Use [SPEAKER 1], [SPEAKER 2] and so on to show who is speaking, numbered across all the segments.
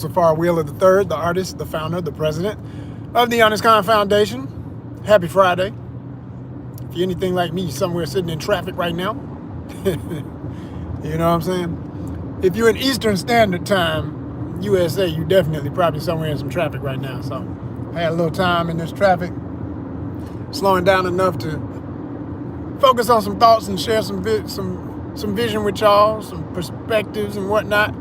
[SPEAKER 1] Safar Wheeler III, the artist, the founder, the president of the ONYXCON Foundation. Happy Friday. If you're anything like me, somewhere sitting in traffic right now. You know what I'm saying? If you're in Eastern Standard Time, USA, you definitely probably somewhere in some traffic right now. So I had a little time in this traffic, slowing down enough to focus on some thoughts and share some vision with y'all, some perspectives and whatnot.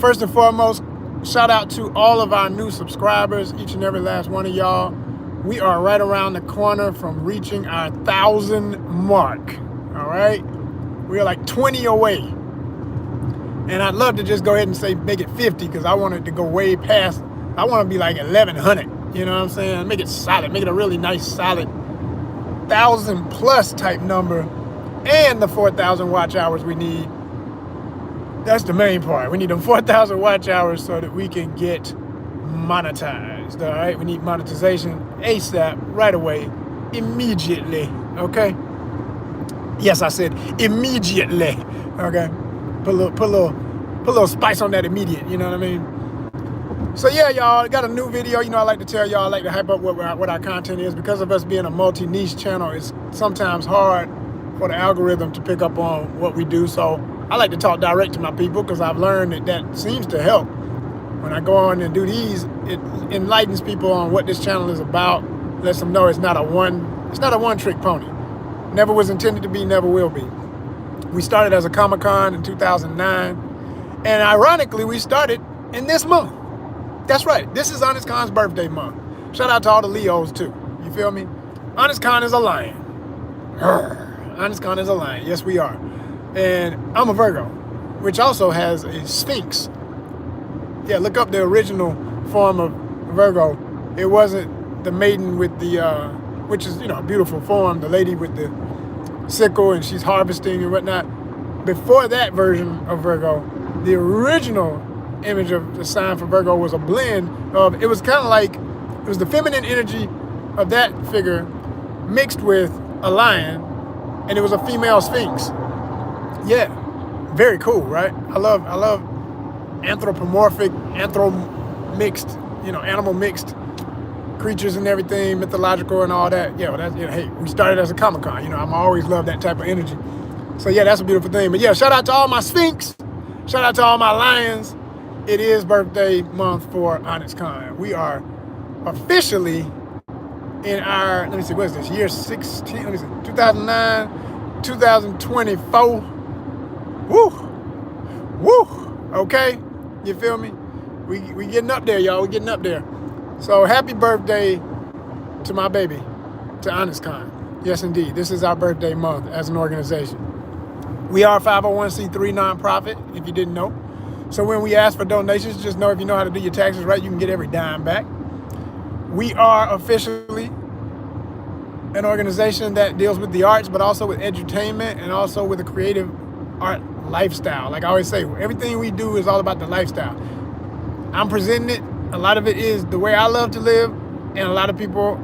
[SPEAKER 1] First and foremost, shout out to all of our new subscribers, each and every last one of y'all. We are right around the corner from reaching our 1,000 mark. All right, we are like 20 away, and I'd love to just go ahead and say make it 50 because I want it to go way past. I want to be like 1,100. You know what I'm saying? Make it solid. Make it a really nice, solid 1,000 plus type number, and the 4,000 watch hours we need. That's the main part. We need them 4,000 watch hours so that we can get monetized. All right, we need monetization ASAP, right away, immediately. Okay. Yes, I said immediately. Okay. Put a little spice on that immediate. You know what I mean? So yeah, y'all got a new video. You know, I like to tell y'all, I like to hype up what our content is. Because of us being a multi-niche channel, it's sometimes hard for the algorithm to pick up on what we do. So I like to talk direct to my people because I've learned that seems to help. When I go on and do these, it enlightens people on what this channel is about. Lets them know it's not a one-trick pony. Never was intended to be, never will be. We started as a Comic-Con in 2009, and ironically, we started in this month. That's right. This is ONYXCON's birthday month. Shout out to all the Leos too. You feel me? ONYXCON is a lion. ONYXCON is a lion. Yes, we are. And I'm a Virgo, which also has a Sphinx. Yeah, look up the original form of Virgo. It wasn't the maiden with the, which is, a beautiful form, the lady with the sickle and she's harvesting and whatnot. Before that version of Virgo, the original image of the sign for Virgo was a blend of, it was kind of like, it was the feminine energy of that figure mixed with a lion, and it was a female Sphinx. Yeah, very cool, right? I love anthropomorphic, mixed, animal mixed creatures and everything, mythological and all that. Yeah, well, hey, we started as a Comic-Con. I'm always love that type of energy. So yeah, that's a beautiful thing. But yeah, shout out to all my Sphinx. Shout out to all my lions. It is birthday month for ONYXCON. We are officially in our, let me see, what is this? Year 16, let me see, 2009, 2024. Woo, okay, you feel me? We getting up there, y'all, we getting up there. So happy birthday to my baby, to ONYXCON. Yes, indeed, this is our birthday month as an organization. We are a 501c3 nonprofit, if you didn't know. So when we ask for donations, just know if you know how to do your taxes right, you can get every dime back. We are officially an organization that deals with the arts, but also with edutainment and also with a creative art lifestyle. Like I always say, everything we do is all about the lifestyle. I'm presenting it. A lot of it is the way I love to live, and a lot of people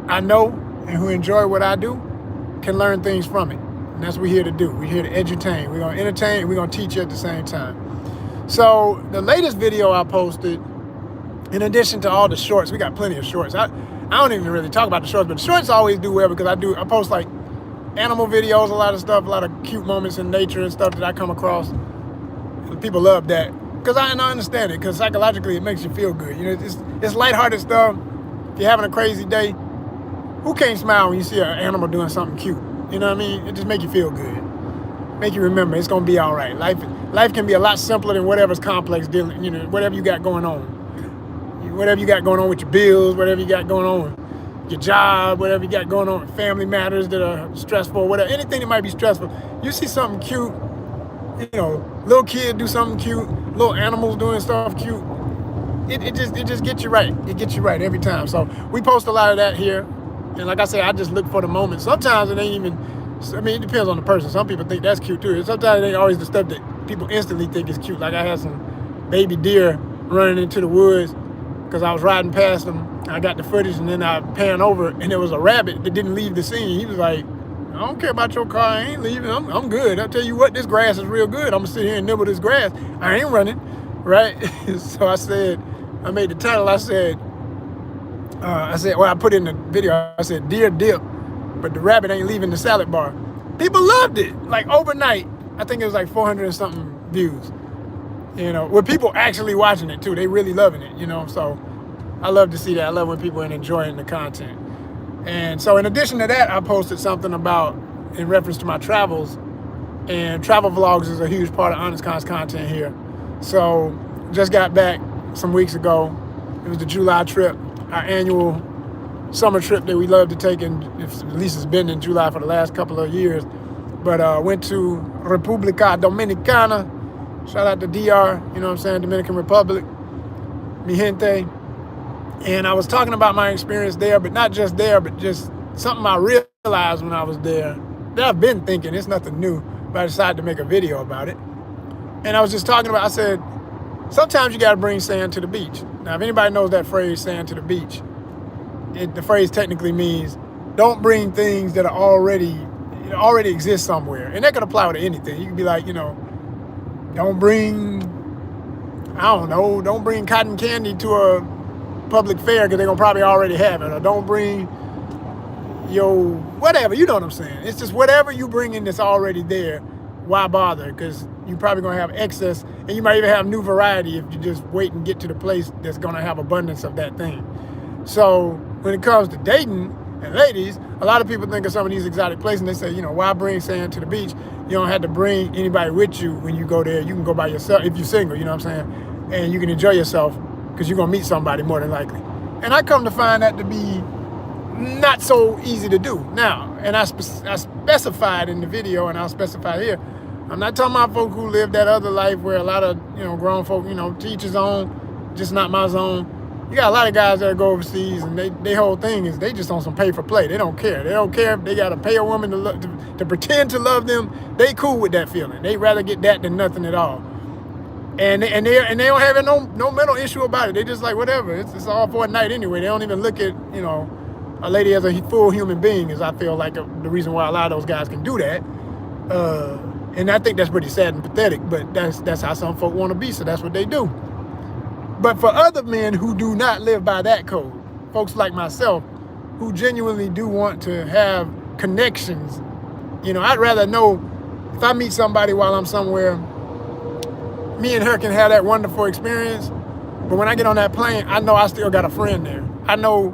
[SPEAKER 1] I know and who enjoy what I do can learn things from it. And that's what we're here to do. We're here to edutain. We're going to entertain, and we're going to teach you at the same time. So the latest video I posted, in addition to all the shorts, we got plenty of shorts. I don't even really talk about the shorts, but the shorts always do well because I post like animal videos, a lot of stuff, a lot of cute moments in nature and stuff that I come across. And people love that because I understand it, because psychologically it makes you feel good. It's lighthearted stuff. If you're having a crazy day, who can't smile when you see an animal doing something cute? You know what I mean? It just makes you feel good. Make you remember it's gonna be all right. Life can be a lot simpler than whatever's complex dealing. Whatever you got going on. Whatever you got going on with your bills, whatever you got going on with your job, whatever you got going on with family matters that are stressful, whatever, anything that might be stressful. You see something cute, little kid do something cute, little animals doing stuff cute. It just gets you right. It gets you right every time. So we post a lot of that here. And like I say, I just look for the moment. Sometimes it ain't even, it depends on the person. Some people think that's cute too. Sometimes it ain't always the stuff that people instantly think is cute. Like I had some baby deer running into the woods because I was riding past them. I got the footage, and then I pan over, and there was a rabbit that didn't leave the scene. He was like, I don't care about your car. I ain't leaving. I'm good. I'll tell you what, this grass is real good. I'm going to sit here and nibble this grass. I ain't running. right? So I made the title, well, I put in the video, I said, deer dip, but the rabbit ain't leaving the salad bar. People loved it. Like overnight, I think it was like 400 and something views. With people actually watching it too. They really loving it, So I love to see that. I love when people are enjoying the content. And so in addition to that, I posted something about, in reference to my travels, and travel vlogs is a huge part of ONYXCON's content here. So just got back some weeks ago. It was the July trip, our annual summer trip that we love to take, and at least it's been in July for the last couple of years. But went to República Dominicana. Shout out to DR, Dominican Republic, mi gente. And I was talking about my experience there, but not just there, but just something I realized when I was there that I've been thinking. It's nothing new, but I decided to make a video about it. And I was just talking about, I said, sometimes you got to bring sand to the beach. Now, if anybody knows that phrase, sand to the beach, the phrase technically means don't bring things that are already exist somewhere. And that could apply to anything. You could be like, don't bring cotton candy to a public fair because they're going to probably already have it. Or don't bring whatever, you know what I'm saying. It's just whatever you bring in that's already there, why bother? Because you're probably going to have excess, and you might even have new variety if you just wait and get to the place that's going to have abundance of that thing. So when it comes to dating and ladies, a lot of people think of some of these exotic places and they say, why bring sand to the beach? You don't have to bring anybody with you when you go there. You can go by yourself if you're single, you know what I'm saying? And you can enjoy yourself because you're going to meet somebody more than likely. And I come to find that to be not so easy to do. Now, and I specified in the video, and I'll specify here, I'm not talking about folk who live that other life where a lot of, grown folk, teach his own, just not my zone. You got a lot of guys that go overseas, and their whole thing is they just on some pay for play. They don't care. They don't care if they got to pay a woman to pretend to love them. They cool with that feeling. They rather get that than nothing at all. And they don't have no mental issue about it. They just like whatever. It's all for a night anyway. They don't even look at a lady as a full human being. Is I feel like the reason why a lot of those guys can do that. And I think that's pretty sad and pathetic. But that's how some folk want to be. So that's what they do. But for other men who do not live by that code, folks like myself, who genuinely do want to have connections, I'd rather know if I meet somebody while I'm somewhere, me and her can have that wonderful experience. But when I get on that plane, I know I still got a friend there. I know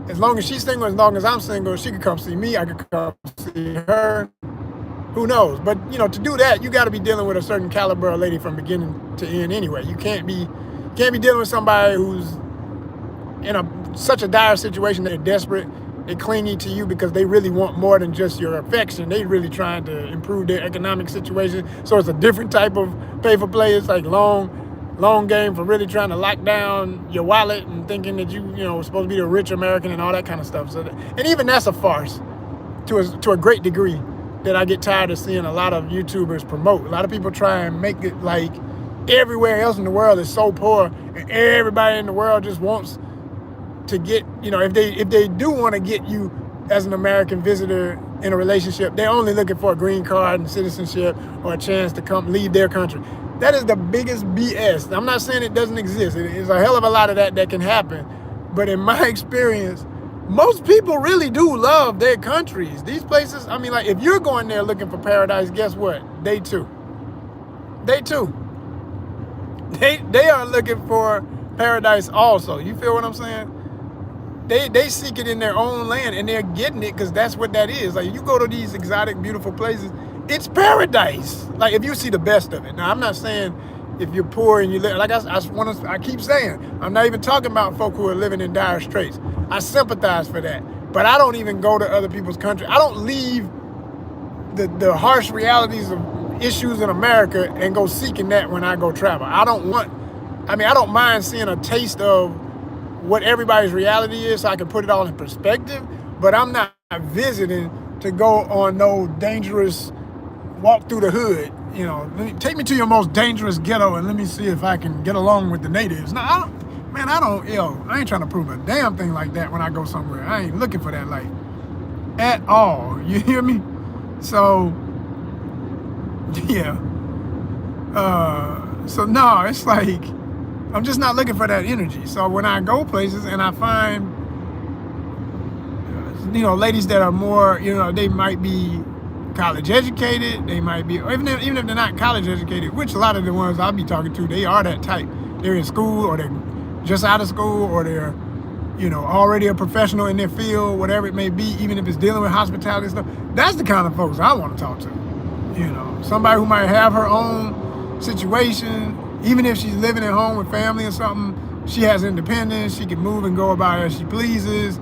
[SPEAKER 1] as long as she's single, as long as I'm single, she could come see me. I could come see her. Who knows? But, to do that, you got to be dealing with a certain caliber of lady from beginning to end anyway. You can't be dealing with somebody who's in such a dire situation that they're desperate, they're clingy to you because they really want more than just your affection. They really trying to improve their economic situation. So it's a different type of pay for play. It's like long game for really trying to lock down your wallet and thinking that you supposed to be the rich American and all that kind of stuff. So and even that's a farce to a great degree that I get tired of seeing a lot of YouTubers promote. A lot of people try and make it like everywhere else in the world is so poor and everybody in the world just wants to get, if they do want to get you as an American visitor in a relationship, they're only looking for a green card and citizenship or a chance to come leave their country. That is the biggest BS. I'm not saying it doesn't exist. It's a hell of a lot of that can happen. But in my experience, most people really do love their countries. These places, like if you're going there looking for paradise, guess what? They too. They are looking for paradise also. You feel what I'm saying? They seek it in their own land and they're getting it because that's what that is. Like you go to these exotic, beautiful places, it's paradise. Like if you see the best of it. Now I'm not saying if you're poor and you live, like I keep saying, I'm not even talking about folk who are living in dire straits. I sympathize for that. But I don't even go to other people's country. I don't leave the harsh realities of issues in America and go seeking that when I go travel. I don't mind seeing a taste of what everybody's reality is so I can put it all in perspective, but I'm not visiting to go on no dangerous walk through the hood. Take me to your most dangerous ghetto and let me see if I can get along with the natives. Now, I ain't trying to prove a damn thing like that when I go somewhere. I ain't looking for that life at all. You hear me? So, yeah. So no, it's like, I'm just not looking for that energy. So when I go places and I find, ladies that are more, they might be college educated, they might be, or even if they're not college educated, which a lot of the ones I'll be talking to, they are that type. They're in school, or they're just out of school, or they're, already a professional in their field, whatever it may be, even if it's dealing with hospitality and stuff. That's the kind of folks I want to talk to. Somebody who might have her own situation, even if she's living at home with family or something, she has independence, she can move and go about as she pleases.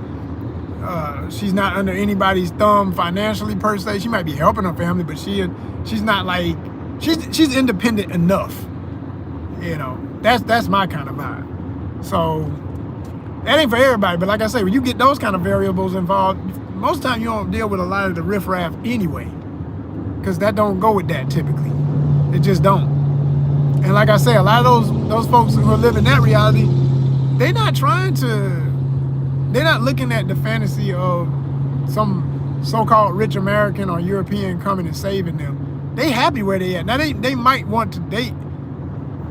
[SPEAKER 1] She's not under anybody's thumb financially per se. She might be helping her family, but she's not like, she's independent enough. That's my kind of vibe. So that ain't for everybody, but like I say, when you get those kind of variables involved, most of the time you don't deal with a lot of the riffraff anyway, because that don't go with that typically. It just don't. And like I say, a lot of those folks who are living that reality, they're not looking at the fantasy of some so-called rich American or European coming and saving them. They happy where they at. Now they might want to date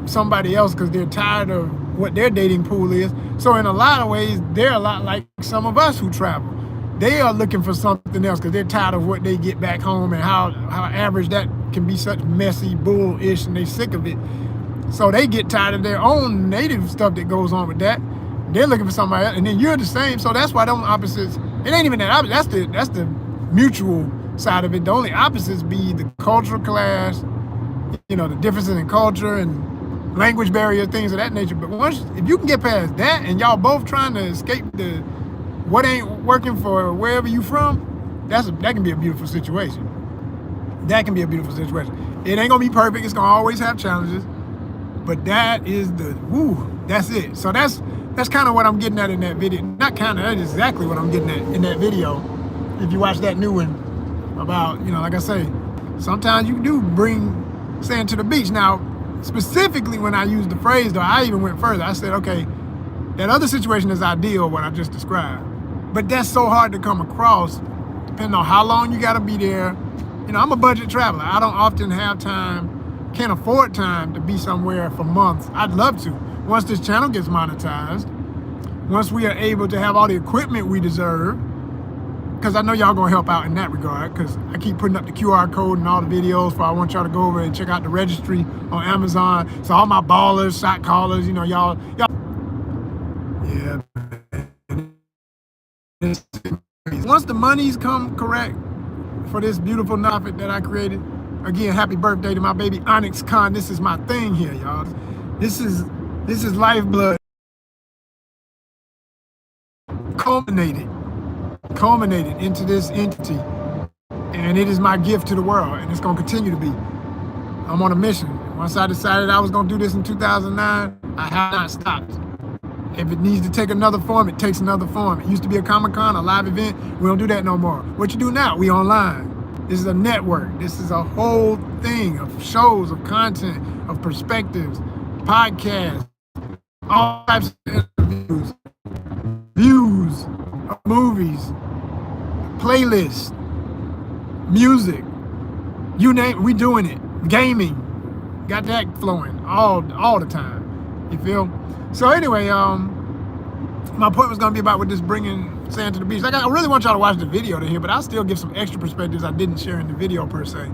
[SPEAKER 1] somebody else because they're tired of what their dating pool is. So in a lot of ways, they're a lot like some of us who travel. They are looking for something else because they're tired of what they get back home and how average that can be, such messy bull-ish, and they sick of it. So they get tired of their own native stuff that goes on with that. They're looking for somebody else, and then you're the same. So that's why them opposites, it ain't even that opposite. That's the mutual side of it. The only opposites be the cultural clash, the differences in culture and language barrier, things of that nature. But if you can get past that and y'all both trying to escape what ain't working for wherever you from, that can be a beautiful situation. That can be a beautiful situation. It ain't gonna be perfect. It's gonna always have challenges, but that is that's it. So that's kind of what I'm getting at in that video. Not kind of, that's exactly what I'm getting at in that video. If you watch that new one about, like I say, sometimes you do bring sand to the beach. Now, specifically when I used the phrase, though, I even went further. I said, okay, that other situation is ideal, what I just described. But that's so hard to come across, depending on how long you got to be there. I'm a budget traveler. I don't often have time, can't afford time to be somewhere for months. I'd love to. Once this channel gets monetized, once we are able to have all the equipment we deserve, because I know y'all gonna help out in that regard, because I keep putting up the QR code and all the videos, for I want y'all to go over and check out the registry on Amazon. So all my ballers, shot callers, y'all. Yeah. Once the monies come correct for this beautiful nonprofit that I created, again, happy birthday to my baby ONYXCON. This is my thing here, y'all. This is lifeblood culminated into this entity, and it is my gift to the world, and it's going to continue to be. I'm on a mission. Once I decided I was going to do this in 2009, I have not stopped. If it needs to take another form, it takes another form. It used to be a Comic-Con, a live event. We don't do that no more. What you do now? We online. This is a network. This is a whole thing of shows, of content, of perspectives, podcasts, all types of interviews, views of movies, playlists, music, you name it, we doing it. Gaming, got that flowing all the time. You feel? So anyway, my point was gonna be about with this bringing sand to the beach. Like, I really want y'all to watch the video to hear, but I'll still give some extra perspectives I didn't share in the video per se.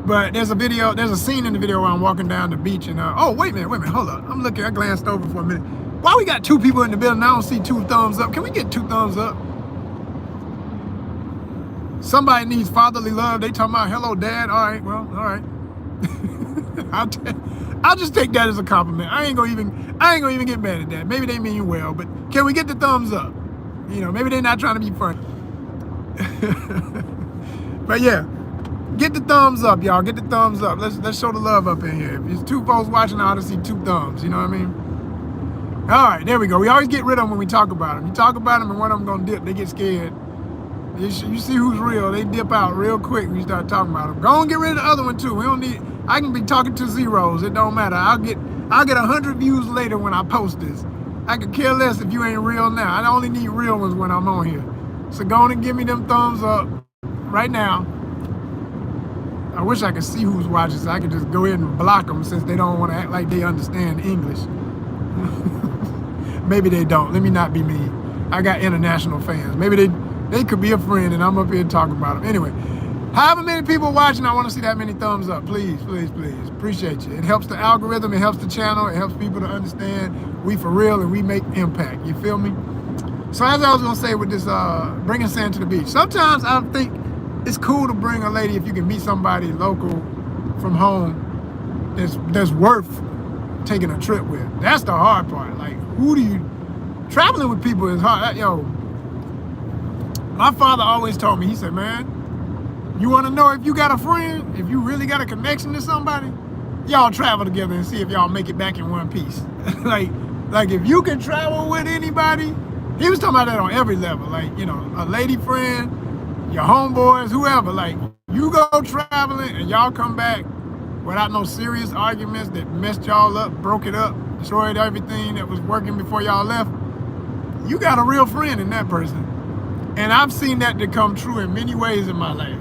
[SPEAKER 1] But there's a scene in the video where I'm walking down the beach and, oh, wait a minute, hold up. I glanced over for a minute. Why we got two people in the building? I don't see 2 thumbs up. Can we get 2 thumbs up? Somebody needs fatherly love. They talking about, hello, Dad. All right, well, all right. I'll just take that as a compliment. I ain't gonna even get mad at that. Maybe they mean well, but can we get the thumbs up? Maybe they're not trying to be funny. But yeah, get the thumbs up, y'all. Get the thumbs up. Let's show the love up in here. If there's 2 folks watching, I ought to see 2 thumbs. You know what I mean? All right, there we go. We always get rid of them when we talk about them. You talk about them and one of them gonna dip. They get scared. You see who's real. They dip out real quick when you start talking about them. Go and get rid of the other one too. We don't need. I can be talking to zeros. It don't matter. I'll get 100 views later when I post this. I could care less if you ain't real now. I only need real ones when I'm on here. So go on and give me them thumbs up right now. I wish I could see who's watching so I could just go ahead and block them since they don't want to act like they understand English. Maybe they don't. Let me not be mean. I got international fans. Maybe they could be a friend, and I'm up here talking about them. Anyway, however many people watching, I want to see that many thumbs up. Please, please, please. Appreciate you. It helps the algorithm. It helps the channel. It helps people to understand we for real and we make impact. You feel me? So as I was going to say with this bringing sand to the beach, sometimes I think it's cool to bring a lady if you can meet somebody local from home that's worth taking a trip with. That's the hard part. Like, who do you... Traveling with people is hard. Yo, my father always told me, he said, man, you want to know if you got a friend, if you really got a connection to somebody, y'all travel together and see if y'all make it back in one piece. like if you can travel with anybody, he was talking about that on every level. Like, you know, a lady friend, your homeboys, whoever, like, you go traveling and y'all come back without no serious arguments that messed y'all up, broke it up, destroyed everything that was working before y'all left. You got a real friend in that person. And I've seen that to come true in many ways in my life.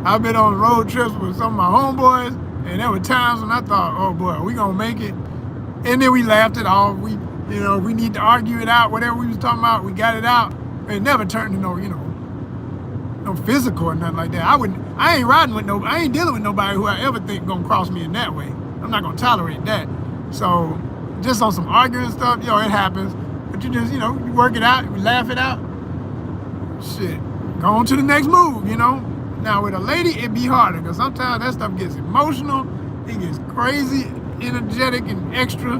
[SPEAKER 1] I've been on road trips with some of my homeboys, and there were times when I thought, oh boy, are we gonna make it? And then we laughed it off. We need to argue it out, whatever we was talking about, we got it out. It never turned to no physical or nothing like that. I ain't dealing with nobody who I ever think gonna cross me in that way. I'm not gonna tolerate that. So just on some arguing stuff, it happens. But you just, you work it out, you laugh it out. Shit, go on to the next move, Now with a lady, it'd be harder because sometimes that stuff gets emotional, it gets crazy, energetic and extra.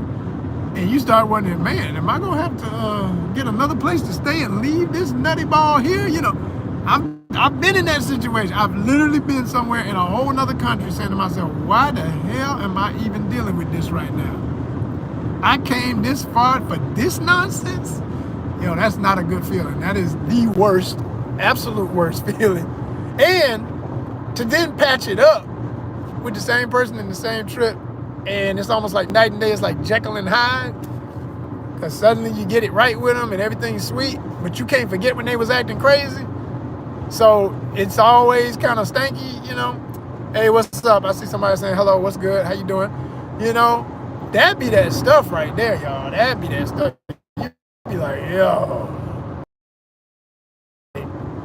[SPEAKER 1] And you start wondering, man, am I gonna have to get another place to stay and leave this nutty ball here? I've been in that situation. I've literally been somewhere in a whole nother country saying to myself, why the hell am I even dealing with this right now? I came this far for this nonsense? That's not a good feeling. That is the worst, absolute worst feeling. And to then patch it up with the same person in the same trip, and it's almost like night and day. It's like Jekyll and Hyde, because suddenly you get it right with them and everything's sweet, but you can't forget when they was acting crazy. So it's always kind of stanky, Hey, what's up? I see somebody saying, hello, what's good? How you doing? That be that stuff right there, y'all. That be that stuff. You be like, yo.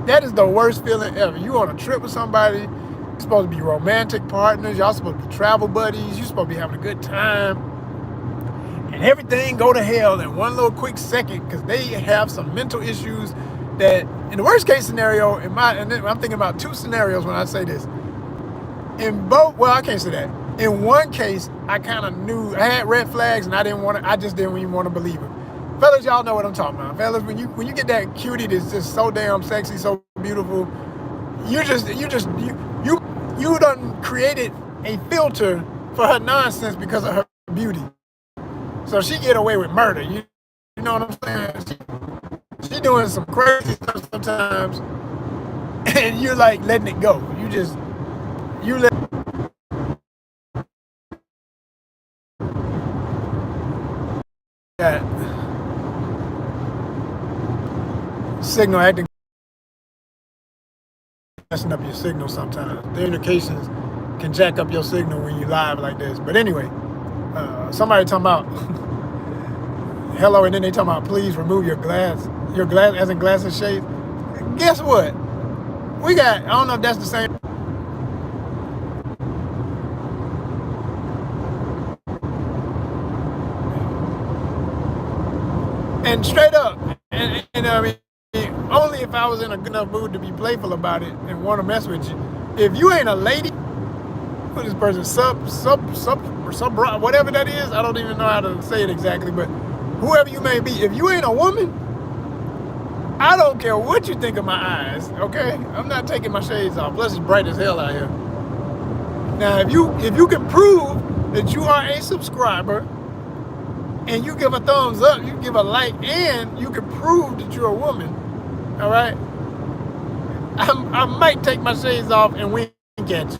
[SPEAKER 1] That is the worst feeling ever. You on a trip with somebody, you're supposed to be romantic partners, y'all supposed to be travel buddies, you're supposed to be having a good time. And everything go to hell in one little quick second because they have some mental issues that, in the worst case scenario, and I'm thinking about two scenarios when I say this. In both, well, I can't say that. In one case, I kind of knew, I had red flags and I just didn't even want to believe it. Fellas, y'all know what I'm talking about. Fellas, when you get that cutie that's just so damn sexy, so beautiful, you done created a filter for her nonsense because of her beauty. So she get away with murder. You know what I'm saying? She doing some crazy stuff sometimes, and you're like letting it go. You let that signal acting, messing up your signal sometimes. The indications can jack up your signal when you live like this. But anyway, somebody talking about hello, and then they talking about please remove your glass as in glasses shades. Guess what? We got, I don't know if that's the same. And straight up, and I mean, only if I was in a good enough mood to be playful about it and want to mess with you. If you ain't a lady, what is this person, sub, whatever that is, I don't even know how to say it exactly, but whoever you may be, if you ain't a woman, I don't care what you think of my eyes, okay? I'm not taking my shades off, plus it's bright as hell out here. Now, if you can prove that you are a subscriber, and you give a thumbs up, you give a like, and you can prove that you're a woman, all right? I might take my shades off and wink at you.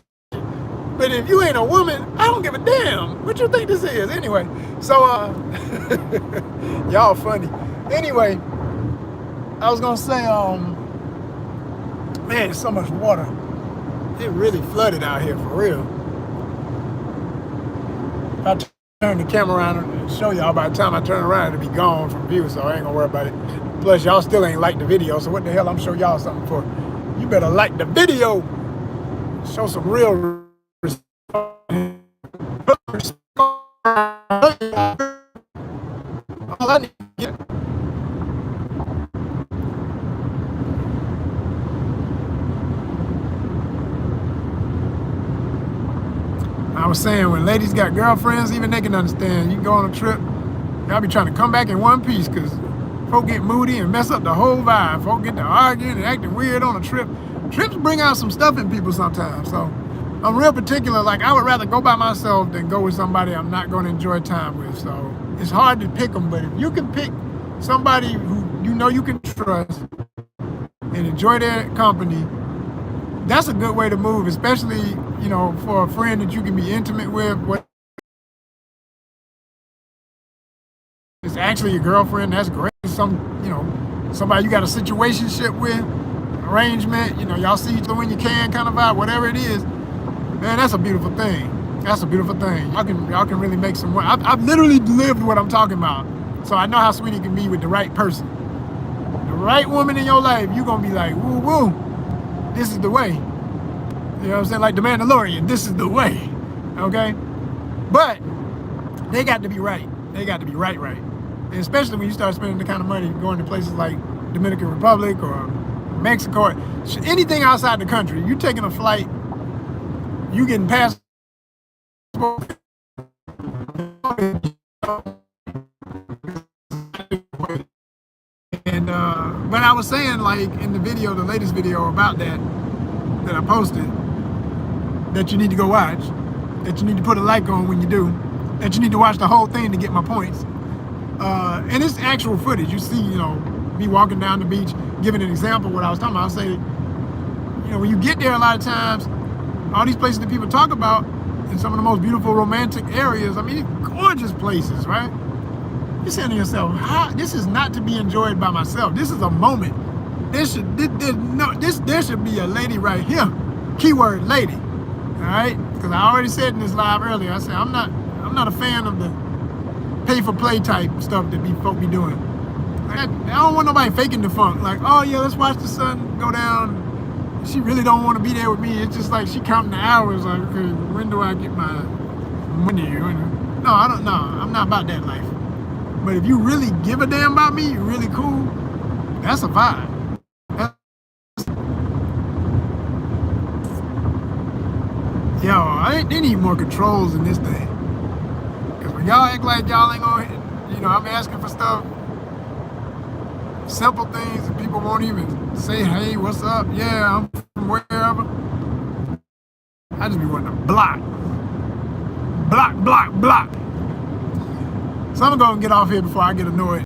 [SPEAKER 1] But if you ain't a woman, I don't give a damn. What you think this is? Anyway, so, y'all funny. Anyway, I was gonna say, man, there's so much water. It really flooded out here, for real. If I turn the camera around and show y'all. By the time I turn around, it'll be gone from view, so I ain't gonna worry about it. Plus, y'all still ain't like the video, so what the hell I'm show y'all something for? You better like the video. Show some real respect. All I need to get. I was saying, when ladies got girlfriends, even they can understand. You can go on a trip, y'all be trying to come back in one piece because folk get moody and mess up the whole vibe. Folk get to arguing and acting weird on a trip. Trips bring out some stuff in people sometimes. So I'm real particular. Like, I would rather go by myself than go with somebody I'm not going to enjoy time with. So it's hard to pick them, but if you can pick somebody who you know you can trust and enjoy their company, that's a good way to move, especially, you know, for a friend that you can be intimate with. What it's actually your girlfriend, that's great. You know, somebody you got a situationship with, arrangement, you know, y'all see each other when you can kind of vibe, whatever it is, man, that's a beautiful thing. That's a beautiful thing. Y'all can really make some. I've literally lived what I'm talking about, so I know how sweet it can be with the right person, the right woman in your life. You're gonna be like, woo woo. This is the way. You know what I'm saying? Like the Mandalorian, this is the way. Okay? But they got to be right. They got to be right. And especially when you start spending the kind of money going to places like Dominican Republic or Mexico, or anything outside the country. You taking a flight, you getting passport. And but I was saying, like in the video, the latest video about that I posted, that you need to go watch, that you need to put a like on when you do, that you need to watch the whole thing to get my points. And it's actual footage. You see, you know, me walking down the beach, giving an example of what I was talking about. I'll say, you know, when you get there, a lot of times, all these places that people talk about, in some of the most beautiful romantic areas, I mean, gorgeous places, right? You're saying to yourself, this is not to be enjoyed by myself. This is a moment. There should be a lady right here. Keyword lady. All right? Because I already said in this live earlier, I said I'm not a fan of the pay for play type stuff that folk be doing. I don't want nobody faking the funk. Like, oh yeah, let's watch the sun go down. She really don't want to be there with me. It's just like she counting the hours. Like, okay, when do I get my money? No, I don't know. I'm not about that life. But if you really give a damn about me, you're really cool, that's a vibe. Yo, they need more controls in this thing. Because when y'all act like y'all ain't gonna, you know, I'm asking for stuff, simple things, and people won't even say, hey, what's up? Yeah, I'm from wherever. I just be wanting to block. So I'm gonna go and get off here before I get annoyed.